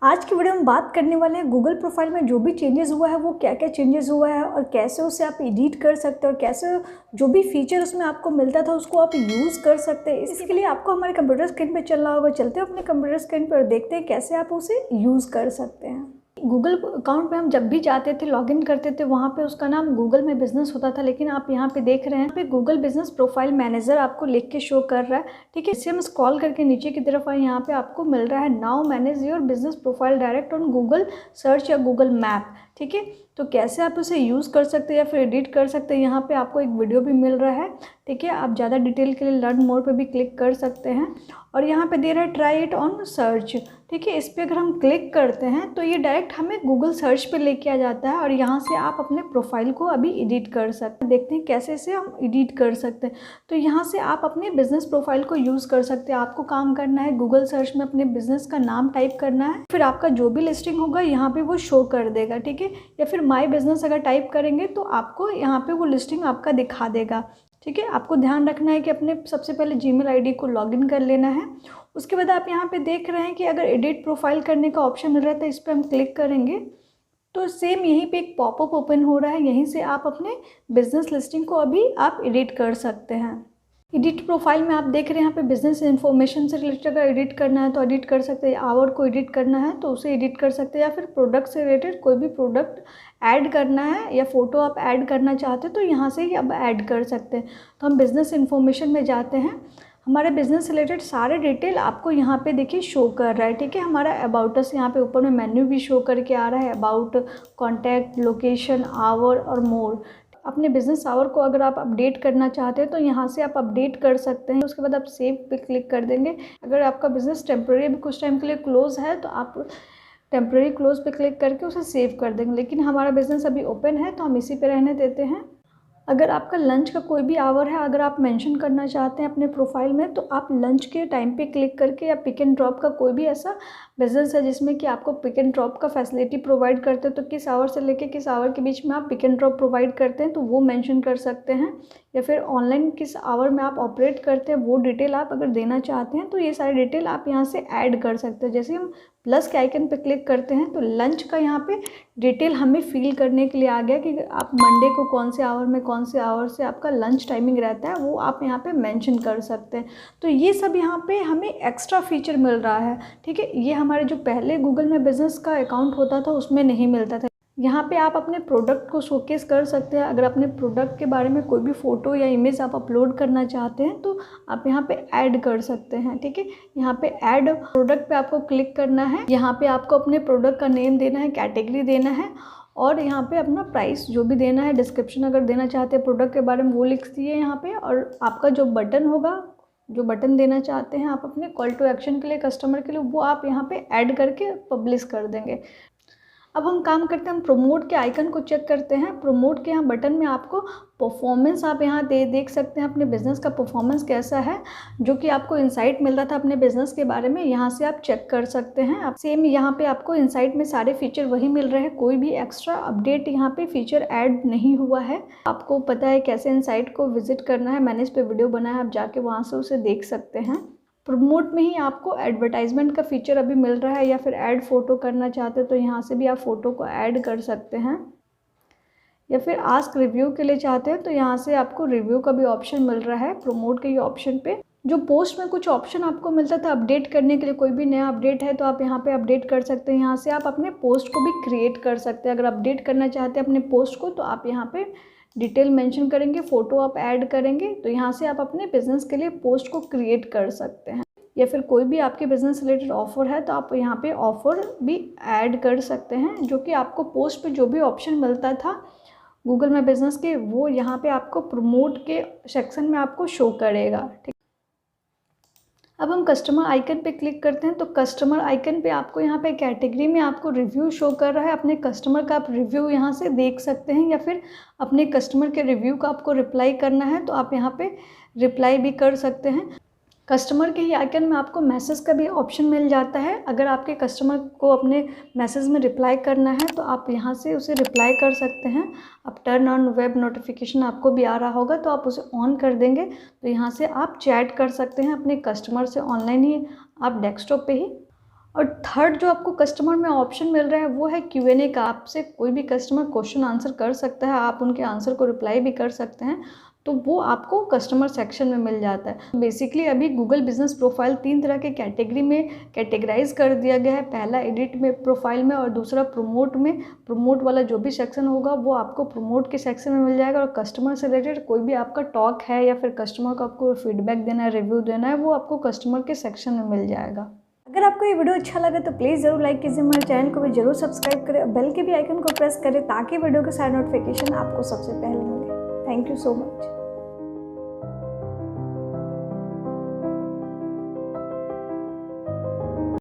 आज की वीडियो में बात करने वाले हैं गूगल प्रोफाइल में जो भी चेंजेस हुआ है वो क्या क्या चेंजेस हुआ है और कैसे उसे आप एडिट कर सकते हैं और कैसे जो भी फीचर उसमें आपको मिलता था उसको आप यूज़ कर सकते हैं। इसके लिए आपको हमारे कंप्यूटर स्क्रीन पे चलना होगा। चलते हैं अपने कंप्यूटर स्क्रीन पर और देखते हैं कैसे आप उसे यूज़ कर सकते हैं। गूगल अकाउंट में हम जब भी जाते थे लॉगिन करते थे वहाँ पे उसका नाम गूगल में बिजनेस होता था, लेकिन आप यहाँ पे देख रहे हैं पे गूगल बिजनेस प्रोफाइल मैनेजर आपको लिख के शो कर रहा है। ठीक है, इसे हम स्क्रॉल करके नीचे की तरफ आए, यहाँ पे आपको मिल रहा है now manage your business profile direct on Google search या गूगल मैप। ठीक है, तो कैसे आप उसे यूज़ कर सकते हैं या फिर एडिट कर सकते हैं, यहाँ पे आपको एक वीडियो भी मिल रहा है। ठीक है, आप ज़्यादा डिटेल के लिए लर्न मोर पे भी क्लिक कर सकते हैं और यहाँ पे दे रहा है ट्राई इट ऑन सर्च। ठीक है, इस पर अगर हम क्लिक करते हैं तो ये डायरेक्ट हमें गूगल सर्च पे लेके आ जाता है और यहाँ से आप अपने प्रोफाइल को अभी एडिट कर सकते हैं। देखते हैं कैसे इसे हम एडिट कर सकते हैं। तो यहाँ से आप अपने बिजनेस प्रोफाइल को यूज़ कर सकते हैं। आपको काम करना है गूगल सर्च में अपने बिजनेस का नाम टाइप करना है, फिर आपका जो भी लिस्टिंग होगा यहाँ पे वो शो कर देगा। ठीक है, या फिर माई बिजनेस अगर टाइप करेंगे तो आपको यहाँ पे वो लिस्टिंग आपका दिखा देगा। ठीक है, आपको ध्यान रखना है कि अपने सबसे पहले जीमेल आईडी को लॉगिन कर लेना है। उसके बाद आप यहाँ पे देख रहे हैं कि अगर एडिट प्रोफाइल करने का ऑप्शन मिल रहा है तो इस पर हम क्लिक करेंगे तो सेम यहीं पे एक पॉपअप ओपन हो रहा है। यहीं से आप अपने बिजनेस लिस्टिंग को अभी आप एडिट कर सकते हैं। एडिट प्रोफाइल में आप देख रहे हैं यहाँ पे बिजनेस इन्फॉर्मेशन से रिलेटेड अगर एडिट करना है तो एडिट कर सकते हैं, आवर को एडिट करना है तो उसे एडिट कर सकते हैं, या फिर प्रोडक्ट से रिलेटेड कोई भी प्रोडक्ट ऐड करना है या फोटो आप ऐड करना चाहते हैं तो यहाँ से ही अब ऐड कर सकते हैं। तो हम बिज़नेस इन्फॉर्मेशन में जाते हैं, हमारे बिज़नेस से रिलेटेड सारे डिटेल आपको यहाँ पे देखिए शो कर रहा है। ठीक है, हमारा अबाउट अस यहाँ पे ऊपर में मेन्यू भी शो करके आ रहा है, अबाउट, कॉन्टैक्ट, लोकेशन, आवर और मोर। अपने बिजनेस आवर को अगर आप अपडेट करना चाहते हैं तो यहाँ से आप अपडेट कर सकते हैं। उसके बाद आप सेव पे क्लिक कर देंगे। अगर आपका बिजनेस टेम्प्रेरी भी कुछ टाइम के लिए क्लोज है तो आप टेम्प्रेरी क्लोज पे क्लिक करके उसे सेव कर देंगे, लेकिन हमारा बिजनेस अभी ओपन है तो हम इसी पे रहने देते हैं। अगर आपका लंच का कोई भी आवर है अगर आप मेंशन करना चाहते हैं अपने प्रोफाइल में तो आप लंच के टाइम पे क्लिक करके, या पिक एंड ड्रॉप का कोई भी ऐसा बिजनेस है जिसमें कि आपको पिक एंड ड्रॉप का फैसिलिटी प्रोवाइड करते हैं तो किस आवर से लेके किस आवर के बीच में आप पिक एंड ड्रॉप प्रोवाइड करते हैं तो वो मेंशन कर सकते हैं, या फिर ऑनलाइन किस आवर में आप ऑपरेट करते हैं वो डिटेल आप अगर देना चाहते हैं तो ये सारी डिटेल आप यहाँ से ऐड कर सकते हैं। जैसे हम प्लस के आइकन पे क्लिक करते हैं तो लंच का यहाँ पे डिटेल हमें फिल करने के लिए आ गया कि आप मंडे को कौन से आवर में कौन से आवर से आपका लंच टाइमिंग रहता है वो आप यहाँ पे मेंशन कर सकते हैं। तो ये सब यहाँ पे हमें एक्स्ट्रा फीचर मिल रहा है। ठीक है, ये हमारे जो पहले गूगल में बिजनेस का अकाउंट होता था उसमें नहीं मिलता था। यहाँ पे आप अपने प्रोडक्ट को शोकेस कर सकते हैं। अगर अपने प्रोडक्ट के बारे में कोई भी फ़ोटो या इमेज आप अपलोड करना चाहते हैं तो आप यहाँ पे ऐड कर सकते हैं। ठीक है, यहाँ पे ऐड प्रोडक्ट पे आपको क्लिक करना है। यहाँ पे आपको अपने प्रोडक्ट का नेम देना है, कैटेगरी देना है और यहाँ पे अपना प्राइस जो भी देना है, डिस्क्रिप्शन अगर देना चाहते हैं प्रोडक्ट के बारे में वो लिख दिए यहाँ पे। और आपका जो बटन होगा, जो बटन देना चाहते हैं आप अपने कॉल टू एक्शन के लिए कस्टमर के लिए, वो आप यहाँ पे ऐड करके पब्लिश कर देंगे। अब हम काम करते हैं, हम प्रोमोट के आइकन को चेक करते हैं। प्रोमोट के यहाँ बटन में आपको परफॉर्मेंस आप यहाँ देख सकते हैं, अपने बिज़नेस का परफॉर्मेंस कैसा है, जो कि आपको इंसाइट मिल रहा था अपने बिज़नेस के बारे में, यहाँ से आप चेक कर सकते हैं। अब सेम यहाँ पे आपको इंसाइट में सारे फीचर वही मिल रहे हैं, कोई भी एक्स्ट्रा अपडेट यहाँ पे फीचर ऐड नहीं हुआ है। आपको पता है कैसे इंसाइट को विजिट करना है, मैंने इस पर वीडियो बनाया है, आप जाके वहाँ से उसे देख सकते हैं। प्रोमोट में ही आपको एडवर्टाइजमेंट का फीचर अभी मिल रहा है, या फिर ऐड फ़ोटो करना चाहते हो तो यहाँ से भी आप फ़ोटो को ऐड कर सकते हैं, या फिर आस्क रिव्यू के लिए चाहते हैं तो यहाँ से आपको रिव्यू का भी ऑप्शन मिल रहा है प्रोमोट के ही ऑप्शन पे। जो पोस्ट में कुछ ऑप्शन आपको मिलता था अपडेट करने के लिए, कोई भी नया अपडेट है तो आप यहाँ पे अपडेट कर सकते हैं। यहाँ से आप अपने पोस्ट को भी क्रिएट कर सकते हैं। अगर अपडेट करना चाहते हैं अपने पोस्ट को तो आप यहाँ पे डिटेल मेंशन करेंगे, फ़ोटो आप ऐड करेंगे तो यहाँ से आप अपने बिज़नेस के लिए पोस्ट को क्रिएट कर सकते हैं। या फिर कोई भी आपके बिज़नेस से रिलेटेड ऑफ़र है तो आप यहाँ पे ऑफ़र भी ऐड कर सकते हैं, जो कि आपको पोस्ट पे जो भी ऑप्शन मिलता था गूगल में बिज़नेस के वो यहाँ पे आपको प्रमोट के सेक्शन में आपको शो करेगा। ठीक, अब हम कस्टमर आइकन पे क्लिक करते हैं तो कस्टमर आइकन पे आपको यहाँ पे कैटेगरी में आपको रिव्यू शो कर रहा है। अपने कस्टमर का आप रिव्यू यहाँ से देख सकते हैं, या फिर अपने कस्टमर के रिव्यू का आपको रिप्लाई करना है तो आप यहाँ पे रिप्लाई भी कर सकते हैं। कस्टमर के ही आइकन में आपको मैसेज का भी ऑप्शन मिल जाता है। अगर आपके कस्टमर को अपने मैसेज में रिप्लाई करना है तो आप यहाँ से उसे रिप्लाई कर सकते हैं। अब टर्न ऑन वेब नोटिफिकेशन आपको भी आ रहा होगा तो आप उसे ऑन कर देंगे तो यहाँ से आप चैट कर सकते हैं अपने कस्टमर से ऑनलाइन ही, आप डेस्कटॉप पे ही। और थर्ड जो आपको कस्टमर में ऑप्शन मिल रहा है वो है Q&A का। आपसे कोई भी कस्टमर क्वेश्चन आंसर कर सकता है, आप उनके आंसर को रिप्लाई भी कर सकते हैं, तो वो आपको कस्टमर सेक्शन में मिल जाता है। बेसिकली अभी गूगल बिजनेस प्रोफाइल 3 तरह के कैटेगरी में कैटेगराइज कर दिया गया है। पहला एडिट में प्रोफाइल में और दूसरा प्रमोट में। प्रमोट वाला जो भी सेक्शन होगा वो आपको प्रमोट के सेक्शन में मिल जाएगा, और कस्टमर से रिलेटेड कोई भी आपका टॉक है या फिर कस्टमर को आपको फीडबैक देना है, रिव्यू देना है, वो आपको कस्टमर के सेक्शन में मिल जाएगा। अगर आपको ये वीडियो अच्छा लगे तो प्लीज़ ज़रूर लाइक कीजिए, हमारे चैनल को भी जरूर सब्सक्राइब करें और बेल के भी आइकन को प्रेस करें ताकि वीडियो के सारे नोटिफिकेशन आपको सबसे पहले मिले। Thank you so much.